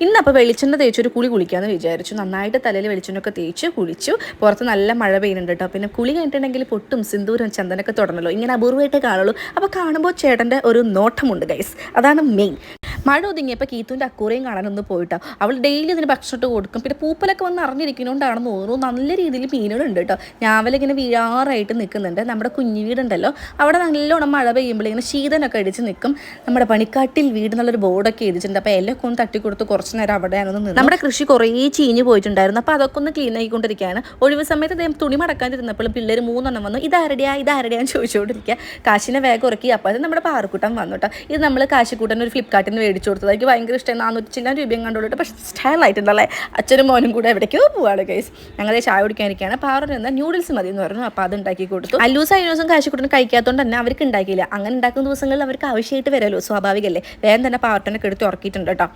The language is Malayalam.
ഇന്നപ്പോൾ വെളിച്ചെണ്ണ തേച്ചൊരു കുളിക്കാമെന്ന് വിചാരിച്ചു. നന്നായിട്ട് തലയിൽ വെളിച്ചെണ്ണയൊക്കെ തേച്ച് കുളിച്ചു. പുറത്ത് നല്ല മഴ പെയ്യുന്നുണ്ട് കേട്ടോ. പിന്നെ കുളി കഴിഞ്ഞിട്ടുണ്ടെങ്കിൽ പൊട്ടും സിന്ദൂരം ചന്ദനൊക്കെ തുടരണല്ലോ, ഇങ്ങനെ അപൂർവമായിട്ടേ കാണുള്ളൂ. അപ്പോൾ കാണുമ്പോൾ ചേട്ടൻ്റെ ഒരു നോട്ടമുണ്ട് ഗൈസ്, അതാണ് മെയിൻ. മഴ ഒതുങ്ങിയപ്പോൾ കീത്തുവിൻ്റെ അക്കൂറയും കാണാനൊന്ന് പോയിട്ടോ. അവൾ ഡെയിലി ഇതിന് ഭക്ഷണം ഇട്ട് കൊടുക്കും. പിന്നെ പൂപ്പലൊക്കെ വന്ന് അറിഞ്ഞിരിക്കുന്നതുകൊണ്ടാണെന്ന് തോന്നുന്നു നല്ല രീതിയിൽ മീനുകളുണ്ട് കേട്ടോ. ഞാവലിങ്ങനെ വീഴാറായിട്ട് നിൽക്കുന്നുണ്ട്. നമ്മുടെ കുഞ്ഞു വീടുണ്ടല്ലോ, അവിടെ നല്ലോണം മഴ പെയ്യുമ്പോൾ ഇങ്ങനെ ശീതനൊക്കെ അടിച്ച് നിൽക്കും. നമ്മുടെ പണിക്കാട്ടിൽ വീട് എന്നുള്ളൊരു ബോർഡൊക്കെ എഴുതിച്ചിട്ടുണ്ട്. അപ്പോൾ എല്ലൊക്കെ ഒന്ന് തട്ടിക്കൊടുത്ത് കുറച്ച് നേരം അവിടെയാണ് നിന്ന്. നമ്മുടെ കൃഷി കുറേ ചീഞ്ഞ് പോയിട്ടുണ്ടായിരുന്നു. അപ്പോൾ അതൊക്കെ ഒന്ന് ക്ലീൻ ആയിക്കൊണ്ടിരിക്കുകയാണ്. ഒഴിവ് സമയത്ത് അദ്ദേഹം തുണി മടക്കാതിരുന്നപ്പോൾ പിള്ളേർ 3 വന്നു. ഇതാരുടെയാന്ന് ചോദിച്ചുകൊണ്ടിരിക്കുക. കാശിനെ വേഗം ഉറക്കി. അപ്പോൾ അത് നമ്മുടെ പാറക്കൂട്ടം വന്നു കേട്ടോ. ഇത് നമ്മൾ കാശിക്കൂട്ടൻ ഒരു ഫ്ലിപ്കാർട്ടിൽ നിന്ന് മേടിച്ചു കൊടുത്തത്. എനിക്ക് ഭയങ്കര ഇഷ്ടമായി. 400 ചില്ലാൻ രൂപയും കണ്ടുകൊണ്ടിട്ട്. പക്ഷേ സ്റ്റൈലായിട്ടുണ്ടല്ലേ. അച്ഛനും മോനും കൂടെ എവിടേക്കോ പോവാണ് ഗൈസ്. ഞങ്ങളെ ചായ കുടിക്കാനിരിക്കുകയാണ്. പാറു എന്നാൽ ന്യൂഡിൽസ് മതി എന്ന് പറഞ്ഞു. അപ്പോൾ അത് ഉണ്ടാക്കി കൊടുത്തു. അല്ലൂസ് കഴിഞ്ഞ ദിവസം കാശിക്കൂട്ടിന് കഴിക്കാത്തതുകൊണ്ട് തന്നെ അവർക്ക് ഉണ്ടാക്കിയില്ല. അങ്ങനെ ഉണ്ടാക്കുന്ന ദിവസങ്ങളിൽ അവർക്ക് ആവശ്യമായിട്ട് വരുമല്ലോ, സ്വാഭാവികമല്ലേ. വേഗം തന്നെ പാറട്ടനൊക്കെ എടുത്ത് ഉറക്കിയിട്ടുണ്ട് കേട്ടോ.